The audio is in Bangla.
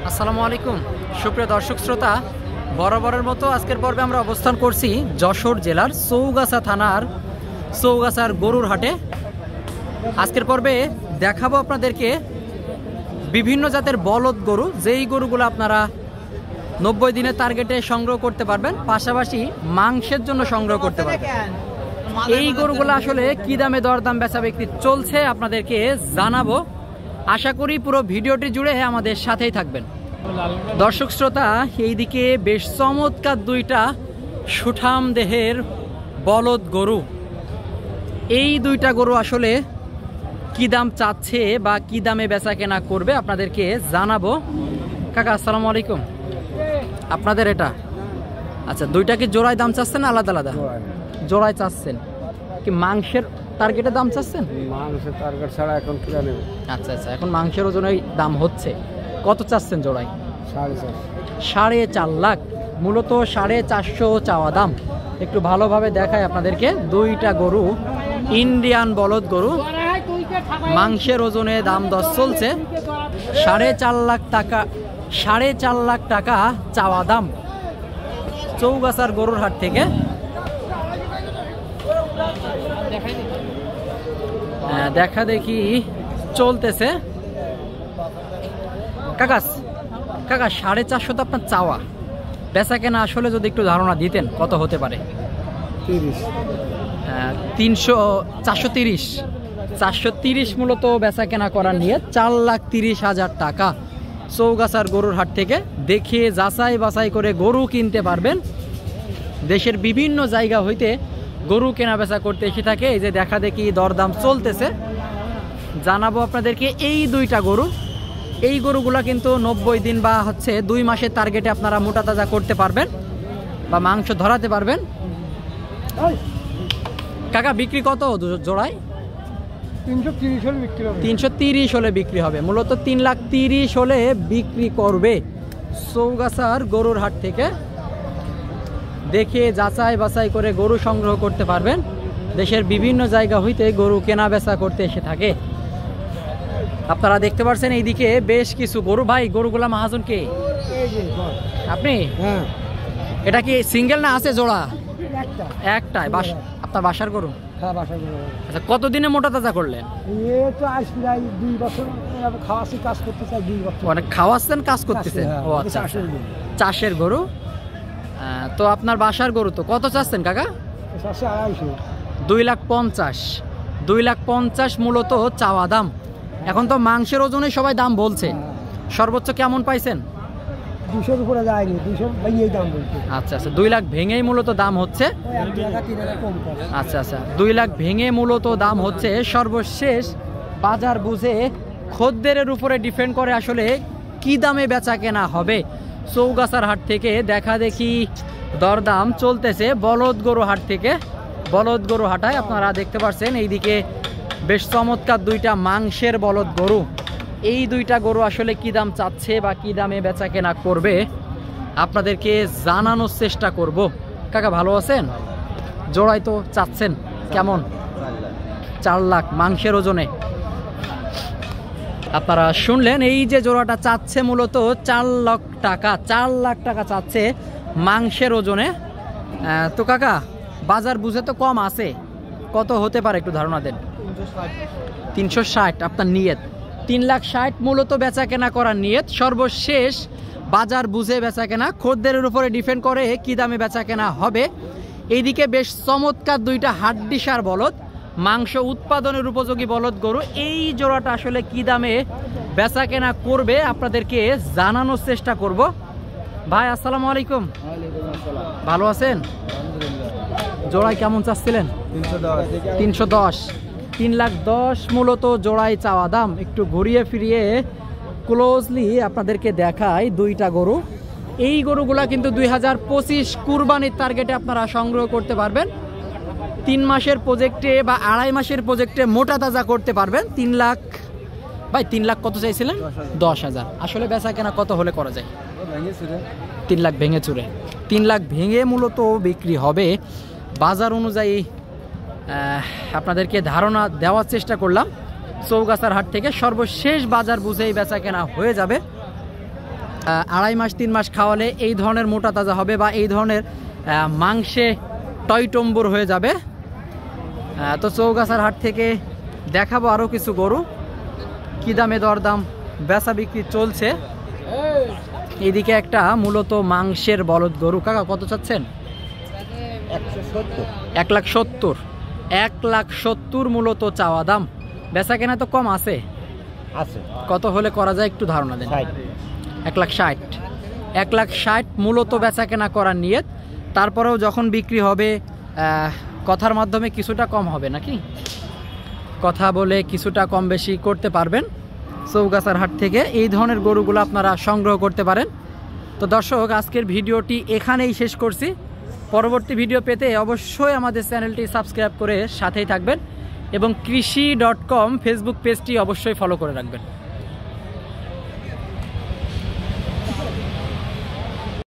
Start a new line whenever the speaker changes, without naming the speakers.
আসসালামু আলাইকুম সুপ্রিয় দর্শক শ্রোতা, বরাবরের মতো আজকের পর্বে আমরা অবস্থান করছি যশোর জেলার চৌগাছা থানার চৌগাছার গরুর হাটে। আজকের পর্বে দেখাবো আপনাদেরকে বিভিন্ন জাতের বলদ গরু, যেই গরুগুলো আপনারা 90 দিনের টার্গেটে সংগ্রহ করতে পারবেন, পাশাপাশি মাংসের জন্য সংগ্রহ করতে পারবেন। এই গরুগুলো আসলে কি দামে দরদাম বেচা বিক্রি চলছে আপনাদেরকে জানাবো। আশা করি পুরো ভিডিওটি জুড়ে আমাদের সাথেই থাকবেন। দর্শক শ্রোতা, এইদিকে বেশ চমৎকার দুইটা সুঠাম দেহের বলদ গরু। এই দুইটা গরু আসলে কি দাম চাচ্ছে বা কি দামে বেচা কেনা করবে আপনাদেরকে জানাবো। কাকা আসসালামু আলাইকুম। আপনাদের এটা আচ্ছা, দুইটা কি জোড়ায় দাম চাচ্ছেন না আলাদা আলাদা? জোড়ায় চাচ্ছেন। কি মাংসের টার্গেটে দাম চাচ্ছেন?
মাংসের টার্গেট ছাড়া এখন কিনা নেবে।
আচ্ছা আচ্ছা, এখন মাংসের ওজনেই দাম হচ্ছে। কত চাচ্ছেন জোড়ায়?
4.5
লাখ। মূলত 450 চাওয়া দাম। একটু ভালোভাবে দেখায় আপনাদেরকে। দুইটা গরু ইন্ডিয়ান বলদ গরু, মাংসের ওজনে দাম দর চলছে। 4.5 লাখ টাকা, 4.5 লাখ টাকা চাওয়া দাম চৌগাছার গরুর হাট থেকে। দেখা দেখি চলতেছে। কাকা 450 তো আপনার চাওয়া, বেচা কেনা আসলে যদি একটু ধারণা দিতেন কত হতে পারে? 430 মূলত বেচা কেনা করার নিয়ে 4,30,000 টাকা চৌগাছার গরুর হাট থেকে দেখে যাচাই বাছাই করে গরু কিনতে পারবেন। দেশের বিভিন্ন জায়গা হইতে গরু কেনা বেচা করতে এসে থাকে। এই যে দেখা দেখি দরদাম চলতেছে, জানাবো আপনাদেরকে। এই দুইটা গরু, এই গরুগুলা কিন্তু 90 দিন বা 2 মাসের টার্গেটে আপনারা মোটা তাজা করতে পারবেন বা মাংস ধরাতে পারবেন। কাকা বিক্রি কত জোড়ায়?
330 হলে বিক্রি হবে।
330 হলে বিক্রি হবে। মূলত 3,30,000 হলে বিক্রি করবে চৌগাছার গরুর হাট থেকে। দেখে যাচাই বাছাই করে গরু সংগ্রহ করতে পারবেন। দেশের বিভিন্ন জায়গা হইতে গরু কেনা বেচা করতে এসে থাকে। আপনারা দেখতে পাচ্ছেন এইদিকে বেশ কিছু গরু। ভাই গরুগুলা মহাজন কে? আপনি?
হ্যাঁ।
এটা কি সিঙ্গেল না আছে জোড়া? একটাই। আপনার বাসার গরু?
হ্যাঁ, বাসার গরু।
আচ্ছা, কতদিনে মোটা তাজা করলেন?
এই তো আজ প্রায় 2 বছর খাওয়াছি, কাজ করতে চাই 2 বছর।
মানে খাওয়াচ্ছেন, কাজ করতেছেন? ও আচ্ছা, চাষের গরু। তো আপনার বাসার গরু তো কত চাচ্ছেন কাকা? 2,50,000। 2,50,000 মূলত চাওয়া দাম। এখন তো মাংসের ওজনে সবাই দাম বলছে। সর্বোচ্চ কেমন পাইছেন?
200-র উপরে যায়নি, 200 ভেঙেই দাম বলছে।
আচ্ছা আচ্ছা, 2 লাখ ভেঙেই মূলত দাম হচ্ছে। আচ্ছা আচ্ছা, 2 লাখ ভেঙে মূলত দাম হচ্ছে। সর্বশেষ বাজার বুঝে খদ্দেরের উপরে ডিপেন্ড করে আসলে কি দামে বেচা কেনা হবে। চৌগাছার হাট থেকে দেখা দেখি দরদাম চলতেছে বলদ গরু হাট থেকে। বলদ গরু হাটায় আপনারা দেখতে পাচ্ছেন এইদিকে বেশ চমৎকার দুইটা মাংসের বলদ গরু। এই দুইটা গরু আসলে কি দাম চাচ্ছে বা কি দামে বেচা কেনা করবে আপনাদেরকে জানানোর চেষ্টা করব। কাকা ভালো আছেন? জোড়ায় তো চাচ্ছেন কেমন? 4 লাখ মাংসের ওজনে। আপনারা শুনলেন, এই যে জোড়াটা চাচ্ছে মূলত 4 লাখ টাকা। 4 লাখ টাকা চাচ্ছে মাংসের ওজনে। তো কাকা বাজার বুঝে তো কম আছে, কত হতে পারে একটু ধারণা দেন? 360 আপনার নিয়ত। 3,60,000 মূলত বেচা কেনা করার নিয়ত। সর্বশেষ বাজার বুঝে বেচা কেনা, খদ্দেরের উপরে ডিপেন্ড করে কি দামে বেচা কেনা হবে। এইদিকে বেশ চমৎকার দুইটা হাড্ডিসার বলদ, মাংস উৎপাদনের উপযোগী বলদ গরু। এই জোড়াটা আসলে কি দামে বেচা কেনা করবে আপনাদেরকে জানানোর চেষ্টা করব। ভাই আসসালামু আলাইকুম। ভালো আছেন? জোড়ায় কেমন চাচ্ছিলেন? 310। 3,10,000 মূলত জোড়ায় চাওয়া দাম। একটু ঘুরিয়ে ফিরিয়ে ক্লোজলি আপনাদেরকে দেখাই দুইটা গরু। এই গরুগুলা কিন্তু 2025 কুরবানির টার্গেটে আপনারা সংগ্রহ করতে পারবেন। 3 মাসের প্রজেক্টে বা 2.5 মাসের প্রজেক্টে মোটা তাজা করতে পারবেন। 3 লাখ। ভাই 3 লাখ কত চাইছিলেন? 10,000। আসলে বেচা কেনা কত হলে করা যায়? 3 লাখ ভেঙে চুরে। 3 লাখ ভেঙে মূলত বিক্রি হবে। বাজার অনুযায়ী আপনাদেরকে ধারণা দেওয়ার চেষ্টা করলাম। চৌগাছার হাট থেকে সর্বশেষ বাজার বুঝেই বেচা কেনা হয়ে যাবে। 2.5 মাস 3 মাস খাওয়ালে এই ধরনের মোটা তাজা হবে বা এই ধরনের মাংসে টইটম্বুর হয়ে যাবে। তো চৌগাছার হাট থেকে দেখাবো আরও কিছু গরু, কী দামে দরদাম বেচা বিক্রি চলছে। এদিকে একটা মূলত মাংসের বলদ গরু। কাকা কত চাচ্ছেন? 1,70,000। 1,70,000 মূলত চাওয়া দাম। বেচা কেনা তো কম আছে, কত হলে করা যায় একটু ধারণা দেন? 1,60,000। 1,60,000 মূলত বেচা কেনা করার নিয়ত। তারপরেও যখন বিক্রি হবে কথার মাধ্যমে কিছুটা কম হবে নাকি? কথা বলে কিছুটা কম বেশি করতে পারবেন। চৌগাছার হাট থেকে এই ধরনের গরুগুলো আপনারা সংগ্রহ করতে পারেন। তো দর্শক, আজকের ভিডিওটি এখানেই শেষ করছি। পরবর্তী ভিডিও পেতে অবশ্যই আমাদের চ্যানেলটি সাবস্ক্রাইব করে সাথেই থাকবেন এবং কৃষি.com ফেসবুক পেজটি অবশ্যই ফলো করে রাখবেন।